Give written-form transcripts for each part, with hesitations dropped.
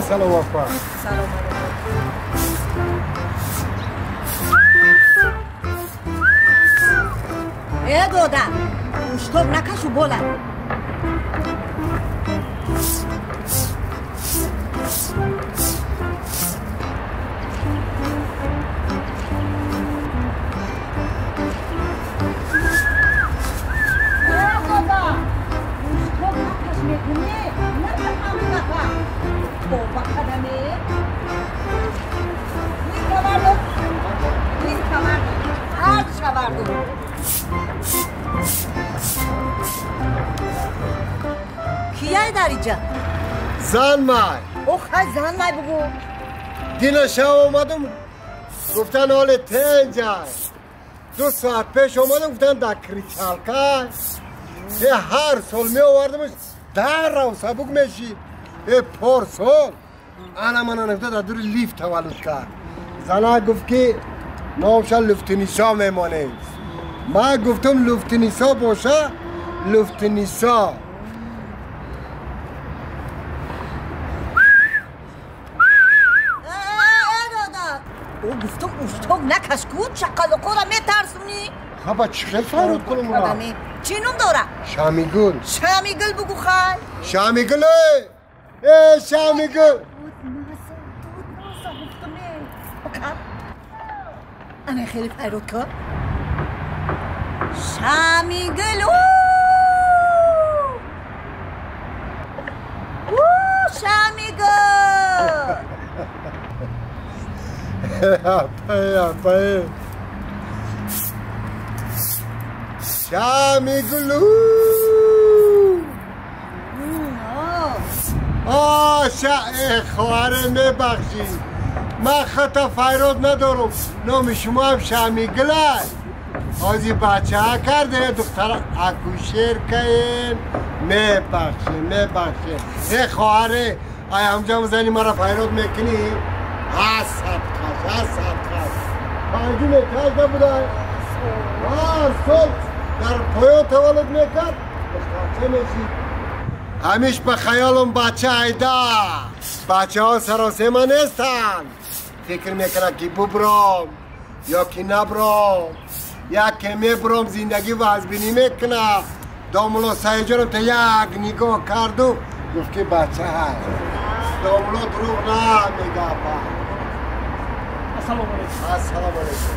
سلام آقا. سلام ای دودر مشتوب نکشو بولن کیه داری جا؟ زن مای او خیلی زن مای بگو دینا شب اومدم گفتن حال تنجای 2 ساعت پیش اومدم گفتن دکری چالکای هر سال می آوردمش در رو سبک میشید پر سال انا من نفته در دور لیفت تولد کرد زنها گفت که نامشا لفتنیسا میمانه ما گفتم لفتنیسا باشه لفتنیسا او گفتم اشتاق نکش کود شقلقو را میترسونی خب چه فرود کنم را چی نوم داره؟ شامیگل شامیگل بگو خواهی شامیگل ای شامیگل انا خیلی پیرود که شامیگل شامیگل اپای شامیگلو خواهره میبخشید من خطا فیراد ندارم نام شما هم شامیگل هست آزی بچه ها کرده دختر اکوشیر کهین میبخشید خواهره آیا همجا مزنی مرا فیراد میکنی؟ حسد پنجو میکرد نبوده صبح در پایان تولد میکرد بخاطر میشید همیش به خیالم بچه ایده بچه ها سراسه من نیستن فکر میکنم که ببرام یا که نبرام یا که میبرام زندگی وزبینی میکنم دامولا سایجانم تا یک نگاه کرد و گفت که بچه هست دامولا دروغ نمیگه السلام علیکم. السلام علیکم.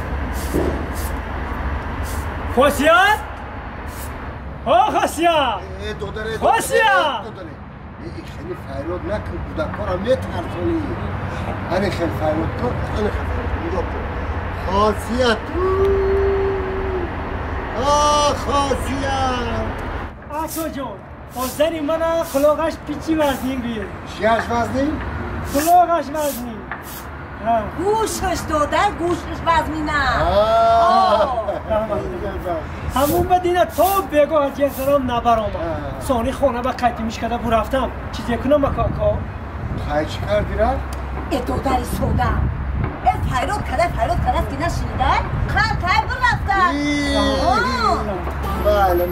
خاصیت؟ خاصیت. خاصیت. خیلی فریاد نکن کودکارم میترسونی. خیلی فریاد کن. خاصیت. خاصیت. آسو جون. آزنی من خلاقش پیچی وزنیم بیه. چیش وزنیم؟ خلاقش وزنیم. گوشش داده گوشش وزنی نه همون بدینه تا بگو حجی احترام نبرام سانی خونه با قیدی میشکده بو رفتم چیزی کنم مکاکا خواهی چی کردی رفت؟ ای دادری سوده ای فیرود کده است که نشنیده خیلی بر رفته بله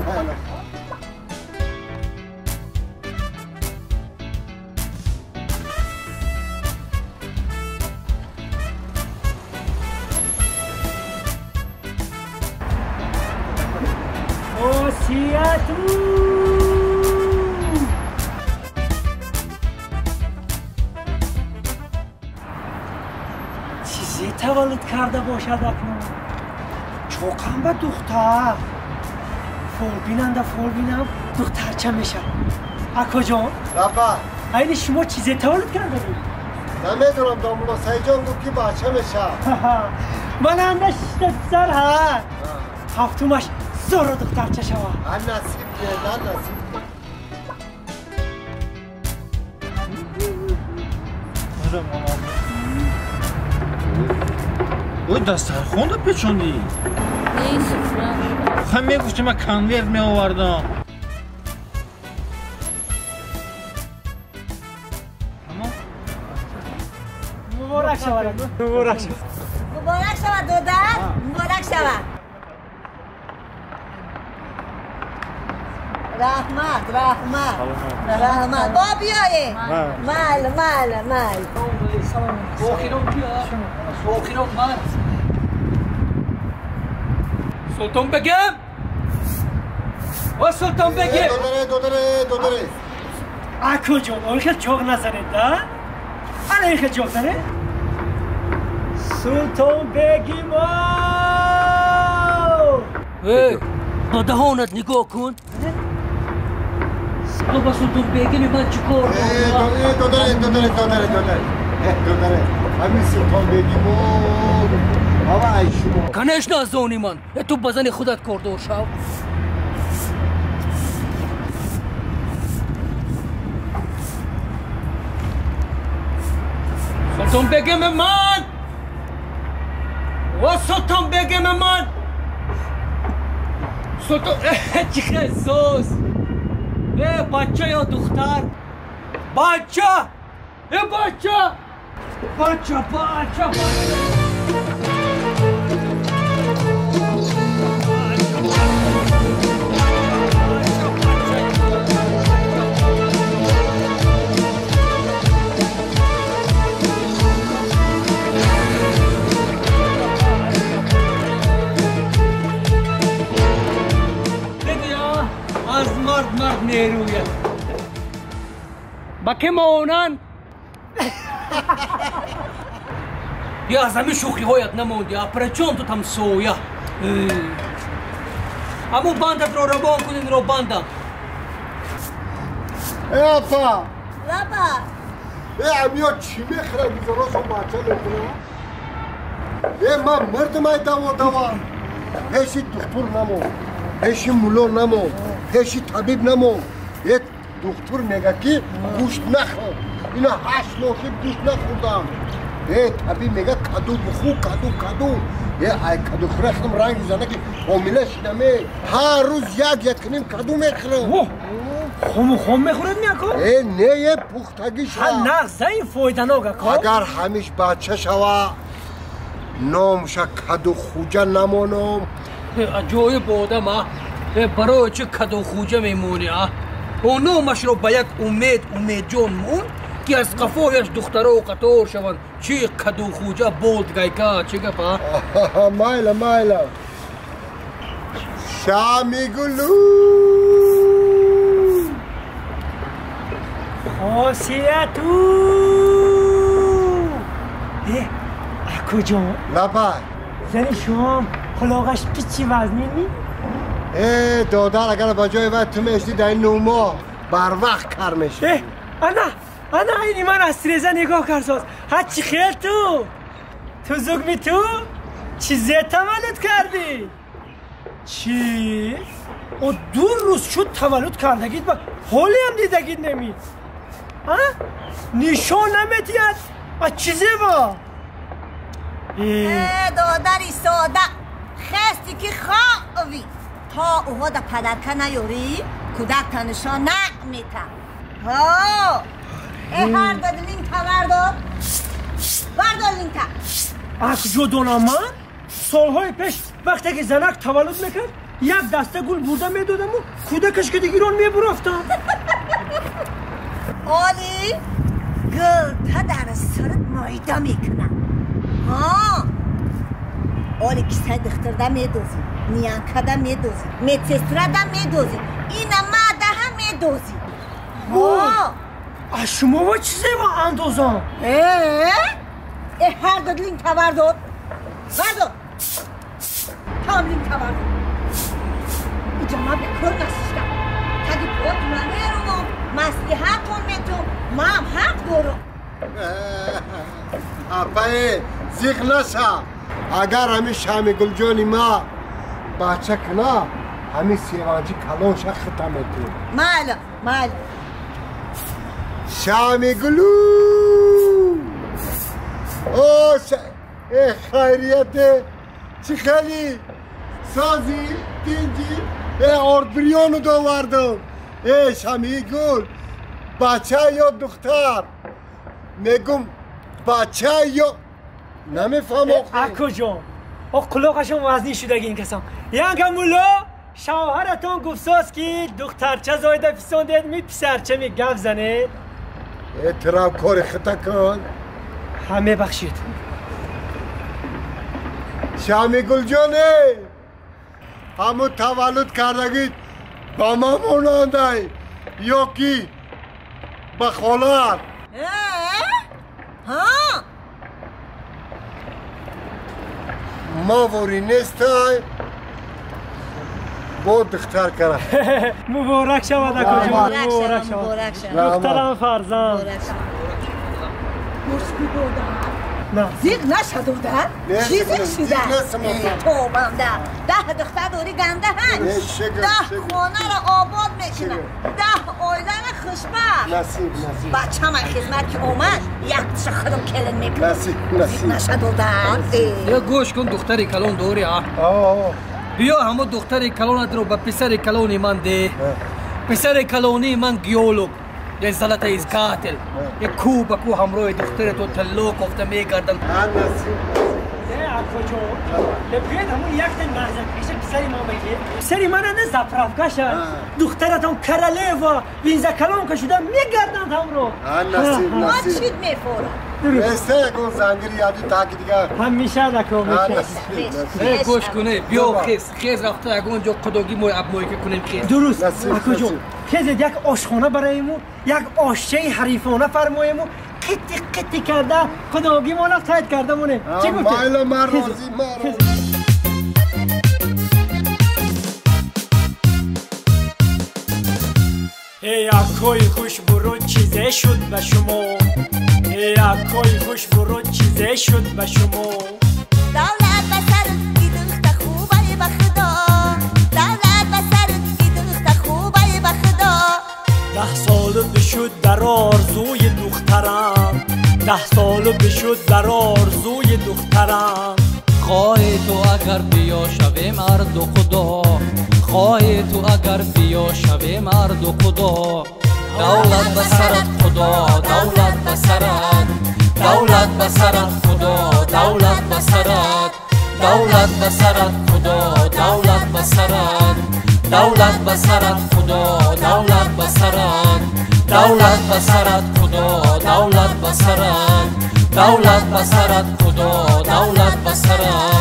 چیزی تولد کرده باشد اکنون چوکم به دختر فول بینم دختر چه میشه اکا جان رفا این شما چیزی تولد کرده بود نمیدونم دامولا سعی گفت که بچه میشه من اندش سر هست هفتومش زور دختر چه شوه هر نصیب او دسترخوان رو پیچوندی؟ نه سفره خواهی میگفتی من کنویرت می آوردم مبارک شود مبارک شود دادر مبارک شود رحمت با بیایه مال سلطان بگم و سلطان بگم دودره اکو جون اون که جوغ نزنید نه؟ الان که جوغ زنه؟ سلطان بگیم با دهانت نگاه کن تو با سلطان بگیم من چیکار دودره همین سلطان بگیم بابا ای شما کنش نازونی من تو بزن خودت کردو شو سلطان بگم من و سلطان بگم من سلطان چی خیزوز بچه یا دختر بچه از مرد نیرویه با که مانن یا از همین شوخی هایت نموندی پرچون تو تم سویا همون بندت رو روان کنین رو بندم ای اپا لابا ای امیا چی میخره بیزارا شما بچه نکنه ای من مرد مای دوا هیچی دکتر نمو هیچی مولو نمو هیچی طبیب نمو یک دکتر میگه که گوشت نخور اینا 8 ماه گوشت نخوردم ای طبیب میگه کدو بخور کدو ای کدو خورم رنگ زنه که حامله شدم هر روز یک کنیم کدو میخورم خم میخورد میکن؟ ای نه یه پختگی شد نه زین فایده نگه کن اگر همیش بچه شوه نامش کدو خوجه نمونم جای بودم برای چه کدو خوجه میمونی و نامش رو به یک امید جون مون که از قفایش دختره و قطور شوند چی کدو خوجه بولد گایکا چی گفا مایلا شامی گلو خاصیتو اکو جان لبای زنی شما خلاقش پیچی وزنی نی؟ دادر اگر با جای وقت تو میشتی در این 9 ماه بر وقت کار میشه انا اینی من از تریزه نگاه کرساز هچی خیل تو زگمی تو چیزی تولد کردی چی؟ او 2 روز شد تولد کردگید با حالی هم دیدگید نمی نشان نمیدید چیزی با دادری ساده خستی که خواهی تا اوها دا پدرکه نیاری کودک تنشان نمیتن هر داد لینکا بردار لینکا از جدونا من سالهای پیش وقتی که زنک تولد میکرد یک دسته گل بوده میدادم و کودکش که دیگران میبرفتم آلی گل تا در سرت مایده میکنم آلی کسای دختر دا میدوزی نیانکا دا میدوزی متسترا دا میدوزی این ماده هم میدوزی از شما با چیزی با اندازم هر داد لینکا بردار هم لینکا بردار اینجا من به کار نسیشتم تاگی پوت منه رو مسلیحت کن میتون ما هم حق دارم اپای زیخ نشا اگر همی شامی گل جانی ما بچه کنا همی سیوانجی کلون شا ختم ایتون مال شامی گلو خیریته چی خیلی سازی دینجی اردبریانو دووردم شامی گل بچه یا دختر میگم بچه یا نمیفهم اکو جان او قلوقشون وزنی شده این کسان یعنی مولا شوهرتون گفتاست که دخترچه زایده پیساندید می پسرچه می گف زنید احترام کار خطا کن همه بخشید شامی گل جانه همون تولد کردگید با ما مونانده یا کی با خالات ها ما وری نیستای با دختر کرد مبارک شود اکو جان مبارک شود مبارک شد دخترم فرزند مشکی بودن نه زیغ نشدودن؟ نه، چیزی زیغ شدن؟ نستم ای آقا. تو بنده 10 دختر دوری گنده نه، هست شگر، 10 شگر. خانه را آباد میکنن شگر. 10 آیدن خوشبخت نصیب نصیب بچه من خدمت که اومد یک چخرم کلن میکنه نصیب زیغ نصیب نشدودن؟ یا گوش کن دختری کلون دوری بیا همو دختری کلونت رو به پسر کلونی من ده پسر کلونی من گیولوگ یه زلط ایز قاتل یه کو با کو همراه دختر تو تلو کفته میگردن نصیب اکو جان لبید همون یک دن نرزن پیش پسری ما بگیر پسری من نه زفرافکا شد دخترتون کرله و وینزا کلون کشیده میگردند هم رو نصیب ما نصیب چید میفورم بسته کن زنگیری یادی تاکی دیگر همیشه دکو میشه ای گوش کنه بیا خیز رفته اگه جو قدوگی موی اب موی که کنیم خیز درست نصیب، اکو جان نصیب. خیزید یک آشخانه برایمو یک آشچه حریفانه فرمایمو قطی قطی کرده خداگی مالا تایید کرده مونه چی گفته؟ مایل من خیزید. راضی من خیزید. ای اکوی خوش برو چیزه شد به شما ای اکوی خوش برو چیزه شد به شما دولت بسر کی دخت خوبه به خدا دولت بسر کی دخت خوبه به خدا 10 سال بشد در آرزوی دخترم 10 سال بشد در آرزوی دخترم خواهی تو اگر بیا شوی مرد و خدا خواهی تو اگر بیا شوی مرد و خدا دولت بسرت خدا دولت بسرت دولت بسرت خدا دولت بسرت دولت بسرت خدا دولت بسرت دولت بسرت خدا دولت بسرت دولت بسرت خدا دولت بسرت دولت بسرت خدا دولت بسرت